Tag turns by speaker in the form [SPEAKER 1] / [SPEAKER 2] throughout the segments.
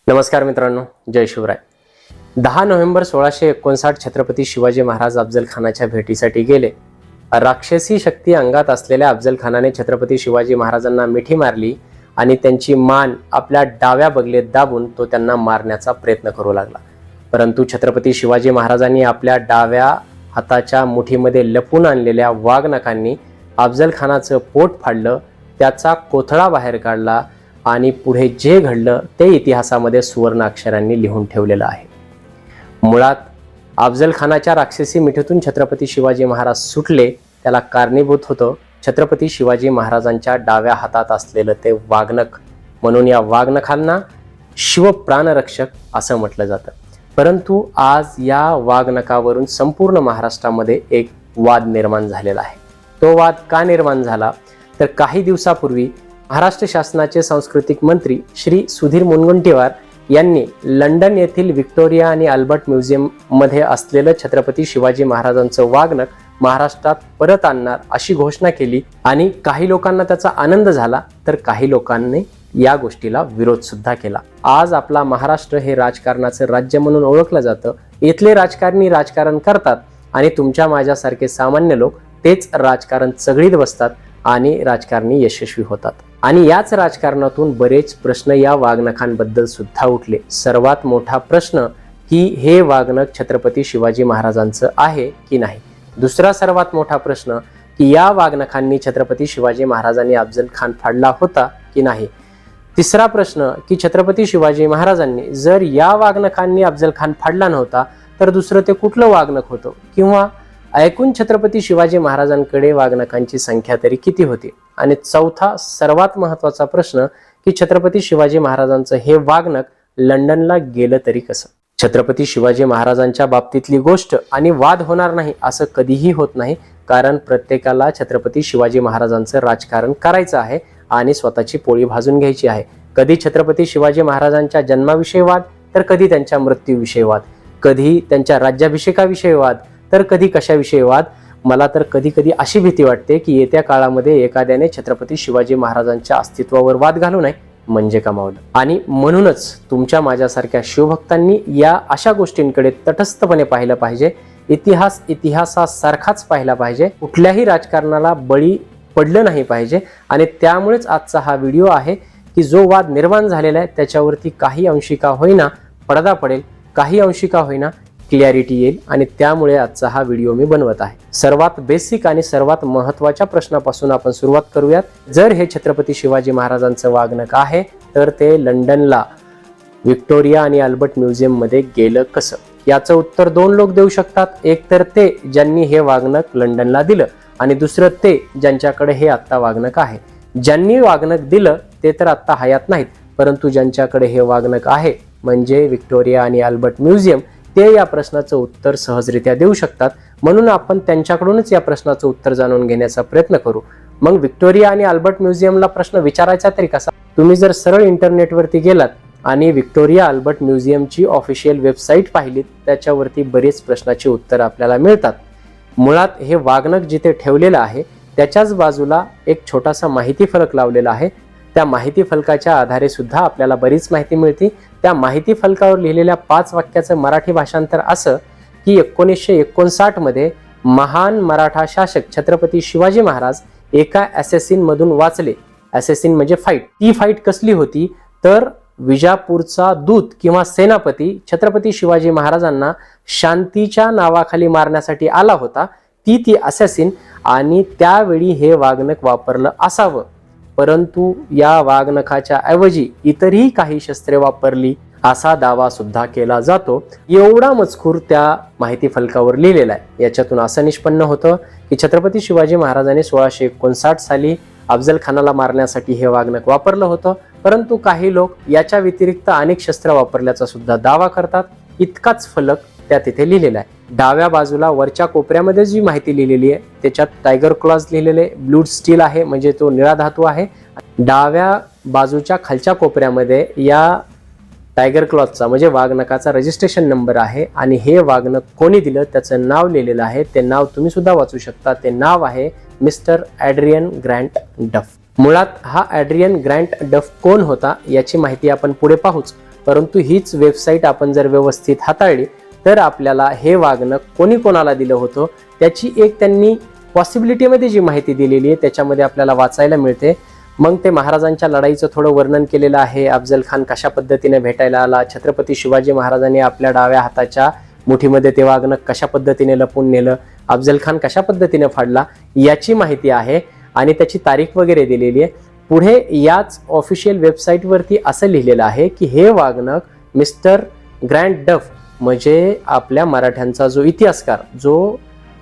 [SPEAKER 1] नमस्कार मित्रांनो, जय शिवराय। 10 नोव्हेंबर 1659 छत्रपती शिवाजी महाराज अफजल खानाच्या भेटीसाठी गेले। राक्षसी शक्ती अंगात असलेल्या अफजल खानाने छत्रपती शिवाजी महाराजांना मिठी मारली आणि त्यांची मान आपल्या डाव्या बगलेत दाबून तो त्यांना मारण्याचा प्रयत्न करू लागला। परंतु छत्रपती शिवाजी महाराजांनी आपल्या डाव्या हाताच्या मुठीमध्ये लपून आणलेल्या वाघनखांनी अफजल खानाचं पोट फाडलं, त्याचा कोथळा बाहेर काढला आणि पुढे जे घडलं ते इतिहासामध्ये सुवर्ण अक्षरांनी लिहून ठेवलेलं आहे। मुळात अफजल खानाच्या राक्षसी मिठीतून छत्रपती शिवाजी महाराज सुटले, त्याला कारणीभूत होतं छत्रपती शिवाजी महाराजांच्या डाव्या हातात असलेलं ते वाघनख। म्हणून या वाघनखांना शिवप्राणरक्षक असं म्हटलं जातं। परंतु आज या वाघनखावरून संपूर्ण महाराष्ट्रामध्ये एक वाद निर्माण झालेला आहे। तो वाद का निर्माण झाला तर काही दिवसापूर्वी महाराष्ट्र शासनाचे सांस्कृतिक मंत्री श्री सुधीर मुनगंटीवार यांनी लंडन येथील व्हिक्टोरिया आणि अल्बर्ट म्युझियम मध्ये असलेलं छत्रपती शिवाजी महाराजांचं वाघनख महाराष्ट्रात परत आणणार अशी घोषणा केली आणि काही लोकांना त्याचा आनंद झाला तर काही लोकांनी या गोष्टीला विरोध सुद्धा केला। आज आपला महाराष्ट्र हे राजकारणाचं राज्य म्हणून ओळखलं जातं। इथले राजकारणी राजकारण करतात आणि तुमच्या माझ्यासारखे सामान्य लोक तेच राजकारण चघळीत बसतात आणि राजकारणी यशस्वी होतात। आणि याच राजकारणातून बरेच प्रश्न या वाघनखांबद्दल सुद्धा उठले। सर्वात मोठा प्रश्न की हे वाघनख छत्रपती शिवाजी महाराजांचं आहे की नाही। दुसरा सर्वात मोठा प्रश्न की या वाघनखांनी छत्रपती शिवाजी महाराजांनी अफजल खान फाडला होता की नाही। तिसरा प्रश्न की छत्रपती शिवाजी महाराजांनी जर या वाघनखांनी अफजल खान फाडला नव्हता तर दुसरं ते कुठलं वाघनख होतं, किंवा ऐकून छत्रपती शिवाजी महाराजांकडे वाघनखांची संख्या तरी किती होती। आणि चौथा सर्वात महत्त्वाचा प्रश्न की छत्रपती शिवाजी महाराजांचं हे वाघनख लंडनला गेलं तरी कसं। छत्रपती शिवाजी महाराजांच्या बाबतीतली गोष्ट आणि वाद होणार नाही असं कधीही होत नाही, कारण प्रत्येकाला छत्रपती शिवाजी महाराजांचं राजकारण करायचं आहे आणि स्वतःची पोळी भाजून घ्यायची आहे। कधी छत्रपती शिवाजी महाराजांच्या जन्माविषयी वाद तर कधी त्यांच्या मृत्यूविषयी वाद, कधी त्यांच्या राज्याभिषेकाविषयी वाद तर कधी कशाविषयी वाद। मला तर कधी कधी अशी भीती वाटते की येत्या काळामध्ये एखाद्याने छत्रपती शिवाजी महाराजांच्या अस्तित्वावर वाद घालू नये म्हणजे कमावलं। आणि म्हणूनच तुमच्या माझ्यासारख्या शिवभक्तांनी या अशा गोष्टींकडे तटस्थपणे पाहिलं पाहिजे। इतिहास इतिहासासारखाच पाहिला पाहिजे, कुठल्याही राजकारणाला बळी पडलं नाही पाहिजे। आणि त्यामुळेच आजचा हा व्हिडिओ आहे की जो वाद निर्माण झालेला आहे त्याच्यावरती काही अंशी का होईना पडदा पडेल, काही अंशी का होईना क्लॅरिटी येईल, आणि त्यामुळे आजचा हा व्हिडिओ मी बनवत आहे। सर्वात बेसिक आणि सर्वात महत्त्वाच्या प्रश्नापासून आपण सुरुवात करूयात। जर हे छत्रपती शिवाजी महाराजांचं वाघनख आहे तर ते लंडनला व्हिक्टोरिया आणि अल्बर्ट म्युझियम मध्ये गेलं कसं। याचं उत्तर दोन लोक देऊ शकतात। एक तर ते ज्यांनी हे वाघनख लंडनला दिलं आणि दुसरं ते ज्यांच्याकडे हे आत्ता वाघनख आहे। ज्यांनी वाघनख दिलं ते तर आत्ता हयात नाहीत, परंतु ज्यांच्याकडे हे वाघनख आहे म्हणजे व्हिक्टोरिया आणि अल्बर्ट म्युझियम, ते या प्रश्नाचं उत्तर सहजरित्या देऊ शकतात। म्हणून आपण त्यांच्याकडूनच या प्रश्नाचं उत्तर जाणून घेण्याचा प्रयत्न करू। मग व्हिक्टोरिया आणि अल्बर्ट म्युझियमला प्रश्न विचारायचा तरी कसा। तुम्ही जर सरळ इंटरनेटवरती गेलात आणि व्हिक्टोरिया अल्बर्ट म्युझियमची ऑफिशियल वेबसाईट पाहिलीत, त्याच्यावरती बरेच प्रश्नाची उत्तर आपल्याला मिळतात। मुळात हे वाघनख जिथे ठेवलेलं आहे त्याच्याच बाजूला एक छोटासा माहिती फलक लावलेला आहे। त्या माहिती फलकाच्या आधारे सुद्धा आपल्याला बरीच माहिती मिळते। त्या माहिती फलकावर लिहिलेल्या 5 वाक्याचं मराठी भाषांतर असं की 1959 मध्ये महान मराठा शासक छत्रपती शिवाजी महाराज एका ॲसेसिन मधून वाचले। ॲसेसिन म्हणजे फाईट। ती फाईट कसली होती तर विजापूरचा दूत किंवा सेनापती छत्रपती शिवाजी महाराजांना शांतीच्या नावाखाली मारण्यासाठी आला होता। ती ॲसेसिन, आणि त्यावेळी हे वाघनख वापरलं असावं, परंतु या वाघनखाच्या ऐवजी इतरही काही शस्त्रे वापरली असा दावा सुद्धा केला जातो। एवढा मजकूर त्या माहिती फलकावर लिहिलेला आहे। याच्यातून असं निष्पन्न होतं की छत्रपती शिवाजी महाराजांनी 1659 साली अफजल खानाला मारण्यासाठी हे वाघनख वापरलं होतं, परंतु काही लोक याच्या व्यतिरिक्त अनेक शस्त्र वापरल्याचा सुद्धा दावा करतात। इतकाच फलक त्या तिथे लिहिलेला आहे। डाव्या बाजूला वरच्या कोपऱ्यामध्ये जी माहिती लिहिलेली आहे त्याच्यात टायगर क्लॉज लिहिलेले, ब्लू स्टील आहे म्हणजे तो निळा धातू आहे। डाव्या बाजूच्या खालच्या कोपऱ्यामध्ये या टायगर क्लॉजचा म्हणजे वाघनखाचा रजिस्ट्रेशन नंबर आहे आणि हे वाघनख कोणी दिलं त्याचं नाव लिहिलेलं आहे। ते नाव तुम्ही सुद्धा वाचू शकता। ते नाव आहे मिस्टर ॲड्रियन ग्रँट डफ। मुळात हा ॲड्रियन ग्रँट डफ कोण होता याची माहिती आपण पुढे पाहूच, परंतु हीच वेबसाईट आपण जर व्यवस्थित हाताळली तर आपल्याला हे वागणं कोणी कोणाला दिलं होतं त्याची एक त्यांनी पॉसिबिलिटीमध्ये जी माहिती दिलेली आहे त्याच्यामध्ये आपल्याला वाचायला मिळते. मग ते महाराजांच्या लढाईचं थोडं वर्णन केलेलं आहे. अफजल खान कशा पद्धतीने भेटायला आला, छत्रपती शिवाजी महाराजांनी आपल्या डाव्या हाताच्या मुठीमध्ये ते वागणं कशा पद्धतीने लपून नेलं, अफजल खान कशा पद्धतीने फाडला याची माहिती आहे आणि त्याची तारीख वगैरे दिलेली आहे. पुढे याच ऑफिशियल वेबसाईटवरती असं लिहिलेलं आहे की हे वागणं मिस्टर ग्रँड डफ म्हणजे आपल्या मराठ्यांचा जो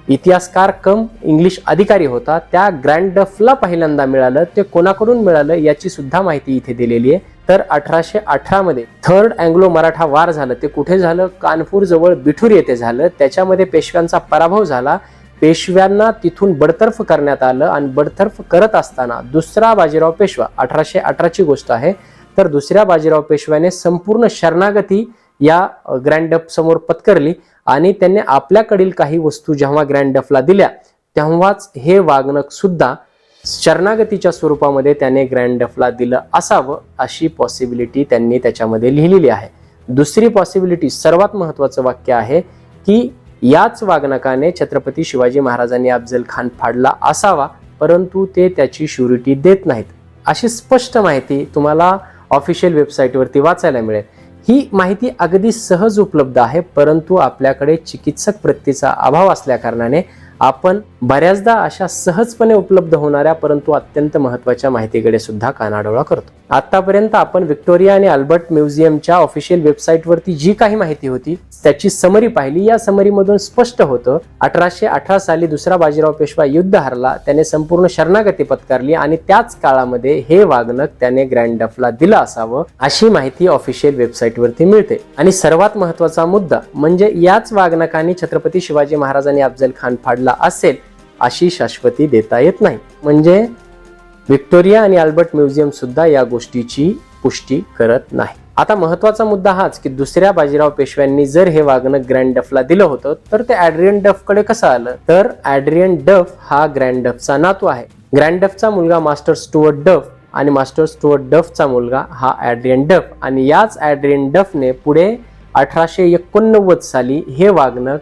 [SPEAKER 1] इतिहासकार कम इंग्लिश अधिकारी होता त्या ग्रँड डफला पहिल्यांदा मिळालं. ते कोणाकडून मिळालं याची सुद्धा माहिती इथे दिलेली आहे. तर 1818 मध्ये थर्ड अँग्लो मराठा वार झालं. ते कुठे झालं? कानपूर जवळ बिठूर येथे झालं. त्याच्यामध्ये पेशव्यांचा पराभव झाला. पेशव्यांना तिथून बडतर्फ करण्यात आलं आणि बडतर्फ करत असताना दुसरा बाजीराव पेशवा 1818 गोष्ट आहे. तर दुसऱ्या बाजीराव पेशव्याने संपूर्ण शरणागती या ग्रँड डफ समोर पत्करली आणि त्यांनी आपल्याकडील काही वस्तू जेव्हा ग्रँड डफला दिल्या तेव्हाच हे वागणं सुद्धा शरणागतीच्या स्वरूपामध्ये त्याने ग्रँड डफला दिलं असावं अशी पॉसिबिलिटी त्यांनी त्याच्यामध्ये लिहिलेली आहे. दुसरी पॉसिबिलिटी सर्वात महत्वाचं वाक्य आहे की याच वागणकाने छत्रपती शिवाजी महाराजांनी अफजल खान फाडला असावा, परंतु ते त्याची श्युरिटी देत नाहीत. अशी स्पष्ट माहिती तुम्हाला ऑफिशियल वेबसाईटवरती वाचायला मिळेल. ही माहिती अगदी सहज उपलब्ध आहे, परंतु आपल्याकडे चिकित्सक वृत्तीचा अभाव असल्या कारणाने आपण बऱ्याचदा अशा सहजपणे उपलब्ध होणाऱ्या परंतु अत्यंत महत्त्वाच्या माहितीकडे सुद्धा कानाडोळा करतो. आतापर्यंत आपण व्हिक्टोरिया आणि अल्बर्ट म्युझियमच्या ऑफिशियल वेबसाईटवरती जी काही माहिती होती त्याची समरी पाहिली. या समरीमधून स्पष्ट होतं 1818 साली दुसरा बाजीराव पेशवा युद्ध हरला, त्याने संपूर्ण शरणागती पत्करली आणि त्याच काळामध्ये हे वागणक त्याने ग्रँड डफला दिलं असावं अशी माहिती ऑफिशियल वेबसाईटवरती मिळते. आणि सर्वात महत्त्वाचा मुद्दा म्हणजे याच वागणकाने छत्रपती शिवाजी महाराजांनी अफजल खान फाडला असेल अशी शाश्वती देता येत नाही. म्हणजे व्हिक्टोरिया आणि अल्बर्ट म्युझियम सुद्धा या गोष्टीची पुष्टी करत नाही. आता महत्वाचा मुद्दा हाच की दुसऱ्या बाजीराव पेशव्यांनी जर हे वागणं ग्रँड डफला दिलं होतं तर ते ॲड्रियन डफ कडे कसं आलं? तर ॲड्रियन डफ हा ग्रँड डफचा नातू आहे. ग्रँड डफचा मुलगा मास्टर स्टुअर्ट डफ आणि मास्टर स्टुअर्ट डफचा मुलगा हा ॲड्रियन डफ आणि याच ॲड्रियन डफने पुढे 1889 साली हे वागणं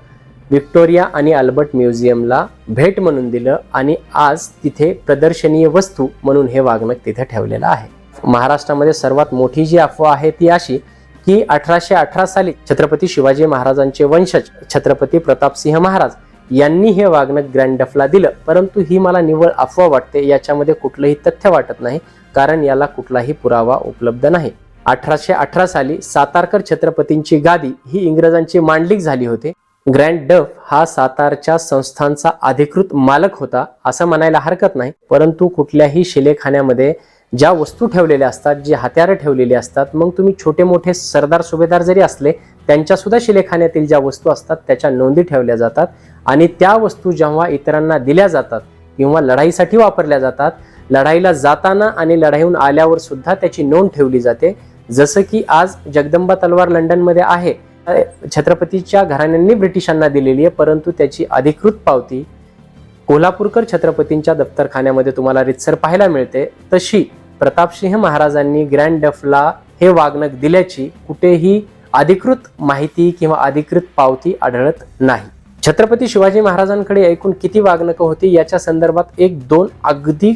[SPEAKER 1] व्हिक्टोरिया आणि अल्बर्ट म्युझियमला भेट म्हणून दिलं आणि आज तिथे प्रदर्शनीय वस्तू म्हणून हे वागणक तिथे ठेवलेलं आहे. महाराष्ट्रामध्ये सर्वात मोठी जी अफवा आहे ती अशी की 1818 साली छत्रपती शिवाजी महाराजांचे वंशज छत्रपती प्रतापसिंह महाराज यांनी हे वागणक ग्रँड डफला दिलं, परंतु ही मला निव्वळ अफवा वाटते. याच्यामध्ये कुठलंही तथ्य वाटत नाही कारण याला कुठलाही पुरावा उपलब्ध नाही. 1818 साली सातारकर छत्रपतींची गादी ही इंग्रजांची मांडलिक झाली होती. ग्रँड डफ हा सातारच्या संस्थांचा अधिकृत मालक होता असं म्हणायला हरकत नाही, परंतु कुठल्याही शिलेखान्यामध्ये ज्या वस्तू ठेवलेल्या असतात, जी हत्यारं ठेवलेली असतात, मग तुम्ही छोटे मोठे सरदार सुभेदार जरी असले त्यांच्या सुद्धा शिलेखान्यातील ज्या वस्तू असतात त्याच्या नोंदी ठेवल्या जातात आणि त्या वस्तू जेव्हा इतरांना दिल्या जातात किंवा लढाईसाठी वापरल्या जातात, लढाईला जाताना आणि लढाईहून आल्यावर सुद्धा त्याची नोंद ठेवली जाते. जसं की आज जगदंबा तलवार लंडनमध्ये आहे, छत्रपतीच्या घराण्यांनी ब्रिटिशांना दिलेली आहे, परंतु त्याची अधिकृत पावती कोल्हापूरकर छत्रपतींच्या दफ्तरखान्यामध्ये तुम्हाला रितसर पाहायला मिळते. तशी प्रतापसिंह महाराजांनी ग्रँड डफला हे वागणक दिल्याची कुठेही अधिकृत माहिती किंवा अधिकृत पावती आढळत नाही. छत्रपती शिवाजी महाराजांकडे एकूण किती वागणकं होती याच्या संदर्भात एक दोन अगदी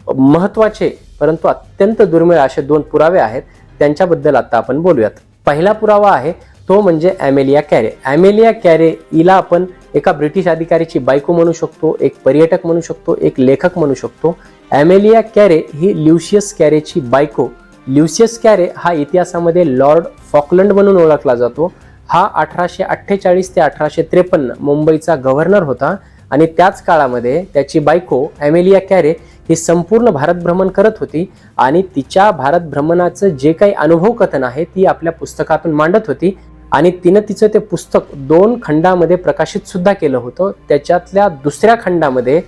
[SPEAKER 1] महत्वाचे परंतु अत्यंत दुर्मिळ असे दोन पुरावे आहेत, त्यांच्याबद्दल आता आपण बोलूयात. पहिला पुरावा आहे तो म्हणजे ॲमेलिया कॅरे. ॲमेलिया कॅरे हिला आपण एका ब्रिटिश अधिकारीची बायको म्हणू शकतो, एक पर्यटक म्हणू शकतो, एक लेखक म्हणू शकतो. ॲमेलिया कॅरे ही ल्युसियस कॅरेची बायको. ल्युसियस कॅरे हा इतिहासामध्ये लॉर्ड फॉकलंड म्हणून ओळखला जातो. हा 1848 ते 1853 मुंबईचा गव्हर्नर होता आणि त्याच काळामध्ये त्याची बायको ॲमेलिया कॅरे ही संपूर्ण भारत भ्रमण करत होती आणि तिच्या भारत भ्रमणाचं जे काही अनुभव कथन आहे ती आपल्या पुस्तकातून मांडत होती आणि तिनं तिचं ते पुस्तक 2 खंडामध्ये प्रकाशित सुद्धा केलं होतं. त्याच्यातल्या दुसऱ्या खंडामध्ये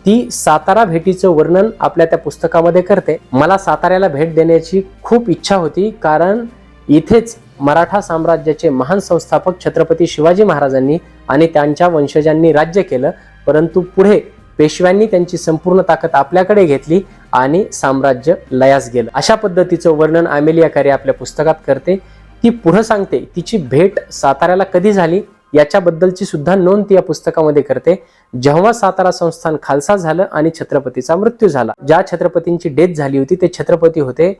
[SPEAKER 1] ती सातारा भेटीचं वर्णन आपल्या त्या पुस्तकामध्ये करते. मला साताऱ्याला भेट देण्याची खूप इच्छा होती कारण इथेच मराठा साम्राज्याचे महान संस्थापक छत्रपती शिवाजी महाराजांनी आणि त्यांच्या वंशजांनी राज्य केलं, परंतु पुढे पेशव्यांनी त्यांची संपूर्ण ताकद आपल्याकडे घेतली आणि साम्राज्य लयास गेलं. अशा पद्धतीचं वर्णन ॲमेलिया कॅरे आपल्या पुस्तकात करते. ती पुढे सांगते तिची भेट साताऱ्याला कधी झाली याच्याबद्दलची सुद्धा नोंद ती या पुस्तकामध्ये करते. जेव्हा सातारा संस्थान खालसा झालं आणि छत्रपतीचा मृत्यू झाला. ज्या छत्रपतींची डेथ झाली होती ते छत्रपती होते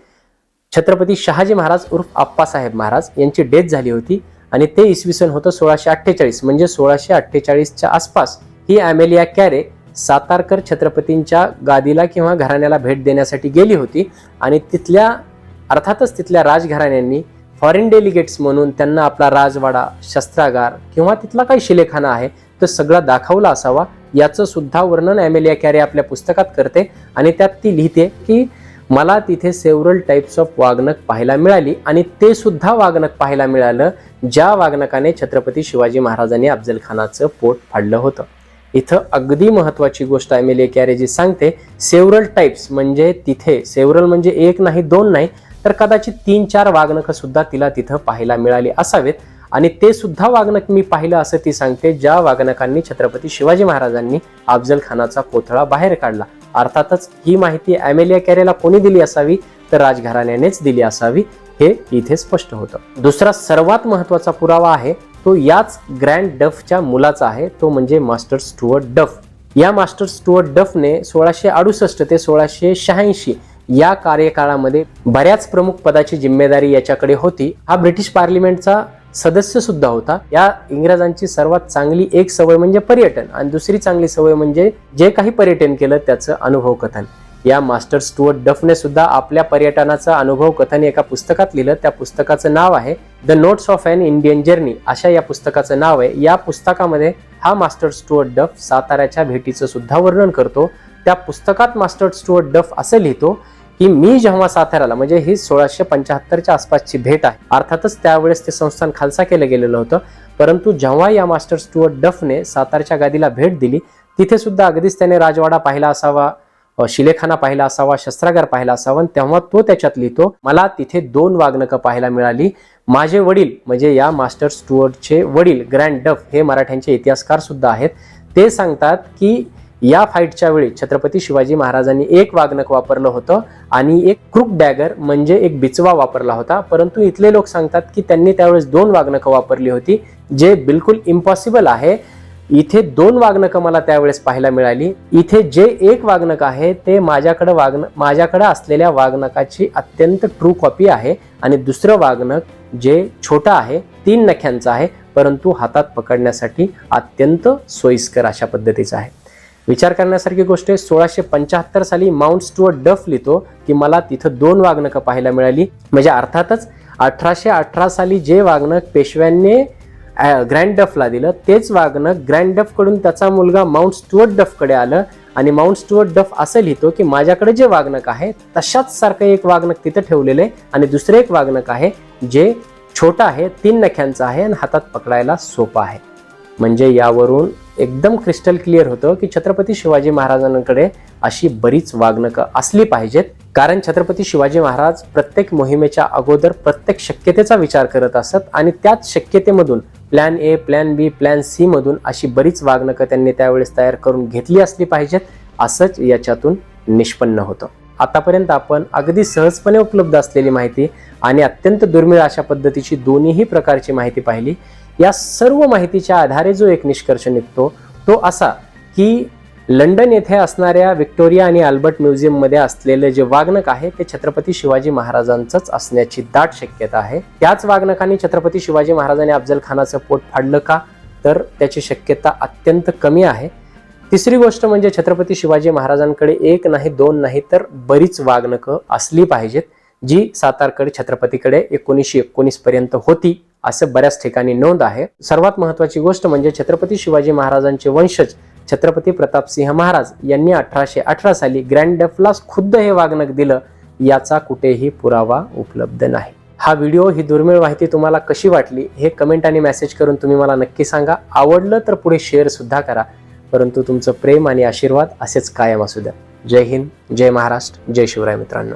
[SPEAKER 1] छत्रपती शहाजी महाराज उर्फ आप्पासाहेब महाराज यांची डेथ झाली होती आणि ते इसवी सन होतं 1648. म्हणजे 1648च्या आसपास ही ॲमेलिया कॅरे सातारकर छत्रपतींच्या गादीला किंवा घराण्याला भेट देण्यासाठी गेली होती आणि अर्थातच तिथल्या राजघराण्यांनी फॉरेन डेलिगेट्स म्हणून त्यांना आपला राजवाडा, शस्त्रागार किंवा तिथला काही शिलेखाना आहे तो सगळा दाखवला असावा याचं सुद्धा वर्णन ॲमेलिया कॅरे आपल्या पुस्तकात करते. आणि त्यात ती लिहिते की मला तिथे सेव्हरल टाइप्स ऑफ वागणक पाहायला मिळाली आणि ते सुद्धा वागणक पाहायला मिळालं ज्या वागणकाने छत्रपती शिवाजी महाराजांनी अफजल खानाचं पोट फाडलं होतं. इथं अगदी महत्वाची गोष्ट ॲमेलिया कॅरे जी सांगते, सेव्हरल टाइप्स म्हणजे तिथे सेव्हरल म्हणजे एक नाही दोन नाही तर कदाचित 3-4 वागणकं सुद्धा तिला तिथं पाहायला मिळाली असावेत आणि ते सुद्धा वागणक मी पाहिलं असं ती सांगते ज्या वागणकांनी छत्रपती शिवाजी महाराजांनी अफजल खानाचा कोथळा बाहेर काढला. अर्थातच ही माहिती ॲमेलिया कॅरेला कोणी दिली असावी तर राजघराण्यानेच दिली असावी हे इथे स्पष्ट होतं. दुसरा सर्वात महत्वाचा पुरावा आहे तो याच ग्रँड डफच्या मुलाचा आहे, तो म्हणजे मास्टर स्टुअर्ट डफ. या मास्टर स्टुअर्ट डफने 1668 ते 1686 या कार्यकाळामध्ये बऱ्याच प्रमुख पदाची जिम्मेदारी याच्याकडे होती. हा ब्रिटिश पार्लिमेंटचा सदस्य सुद्धा होता. या इंग्रजांची सर्वात चांगली एक सवय म्हणजे पर्यटन आणि दुसरी चांगली सवय म्हणजे जे काही पर्यटन केलं त्याचं अनुभव कथन. या मास्टर स्टुअर्ट डफने सुद्धा आपल्या पर्यटनाचं अनुभव कथन एका पुस्तकात लिहिलं. त्या पुस्तकाचं नाव आहे the notes of an Indian journey अशा या पुस्तकाचं नाव आहे. या पुस्तकामध्ये हा मास्टर स्टुअर्ट डफ साताऱ्याच्या भेटीचं सुद्धा वर्णन करतो. त्या पुस्तकात मास्टर स्टुअर्ट डफ असं लिहितो की मी जेव्हा साताऱ्याला म्हणजे ही 1675च्या आसपासची भेट आहे. अर्थातच त्यावेळेस ते संस्थान खालसा केलं गेलेलं होतं. परंतु जेव्हा या मास्टर स्टुअर्ट डफने सातारच्या गादीला भेट दिली तिथे सुद्धा अगदीच त्याने राजवाडा पाहिला असावा, शिलेखाना पाहिला असावा, शस्त्रागार पाहिला असावा. तेव्हा तो त्याच्यात लिहितो मला तिथे 2 वागणकं पाहायला मिळाली. माझे वडील म्हणजे या मास्टर स्टुअर्टचे वडील ग्रँड डफ हे मराठ्यांचे इतिहासकार सुद्धा आहेत. ते सांगतात की या फाईटच्या वेळी छत्रपती शिवाजी महाराजांनी एक वागणक वापरलं होतं आणि एक क्रुक डॅगर म्हणजे एक बिचवा वापरला होता. परंतु इथले लोक सांगतात की त्यांनी त्यावेळेस 2 वागणकं वापरली होती जे बिलकुल इम्पॉसिबल आहे. इथे 2 वागणकं मला त्यावेळेस पाहायला मिळाली. इथे जे एक वागणक आहे ते माझ्याकडे असलेल्या वागणकाची अत्यंत ट्रू कॉपी आहे आणि दुसरं वागणक जे छोटं आहे 3 नख्यांचं आहे परंतु हातात पकडण्यासाठी अत्यंत सोयीस्कर अशा पद्धतीचं आहे. विचार करण्यासारखी गोष्ट आहे. 1675 साली माउंट स्टुअर्ट डफ लिहितो की मला तिथं 2 वागणकं पाहायला मिळाली. म्हणजे अर्थातच 1818 साली जे वागणक पेशव्यांनी ग्रँड डफला दिलं तेच वागणक ग्रँड डफ कडून त्याचा मुलगा माउंट स्टुअर्ट डफ कडे आलं आणि माउंट स्टुअर्ट डफ असं लिहितो की माझ्याकडे जे वागणक आहे तशाच सारखं एक वागणक तिथं ठेवलेलं आहे आणि दुसरं एक वागणक आहे जे छोटं आहे 3 नख्यांचं आहे आणि हातात पकडायला सोपं आहे. म्हणजे यावरून एकदम क्रिस्टल क्लिअर होतं की छत्रपती शिवाजी महाराजांकडे अशी बरीच वागणकं असली पाहिजेत. कारण छत्रपती शिवाजी महाराज प्रत्येक मोहिमेच्या अगोदर प्रत्येक शक्यतेचा विचार करत असत आणि त्याच शक्यतेमधून plan A, plan B, plan C मधून अशी बरीच वागणकं त्यांनी त्यावेळेस तयार करून घेतली असली पाहिजेत असंच याच्यातून निष्पन्न होतं. आतापर्यंत आपण अगदी सहजपणे उपलब्ध असलेली माहिती आणि अत्यंत दुर्मिळ अशा पद्धतीची दोन्हीही प्रकारची माहिती पाहिली. या सर्व माहितीच्या आधारे जो एक निष्कर्ष निघतो तो असा की लंडन येथे असणाऱ्या व्हिक्टोरिया आणि अल्बर्ट म्युझियम मध्ये असलेले जे वागणक आहे ते छत्रपती शिवाजी महाराजांचंच असण्याची दाट शक्यता आहे. त्याच वागणकांनी छत्रपती शिवाजी महाराजांनी अफजल खानाचं पोट फाडलं का तर त्याची शक्यता अत्यंत कमी आहे. तिसरी गोष्ट म्हणजे छत्रपती शिवाजी महाराजांकडे 1 नाही 2 नाही तर बरीच वागणकं असली पाहिजेत जी सातारकडे छत्रपतीकडे 1919 पर्यंत होती असं बऱ्याच ठिकाणी नोंद आहे. सर्वात महत्वाची गोष्ट म्हणजे छत्रपती शिवाजी महाराजांचे वंशज छत्रपती प्रतापसिंह महाराज यांनी 1818 साली ग्रँड डफला खुद्द हे वागणक दिलं याचा कुठेही पुरावा उपलब्ध नाही. हा व्हिडिओ ही दुर्मिळ माहिती तुम्हाला कशी वाटली हे कमेंट आणि मेसेज करून तुम्ही मला नक्की सांगा. आवडलं तर पुढे शेअर सुद्धा करा. परंतु तुमचं प्रेम आणि आशीर्वाद असेच कायम असू द्या. जय हिंद, जय महाराष्ट्र, जय शिवराय मित्रांनो.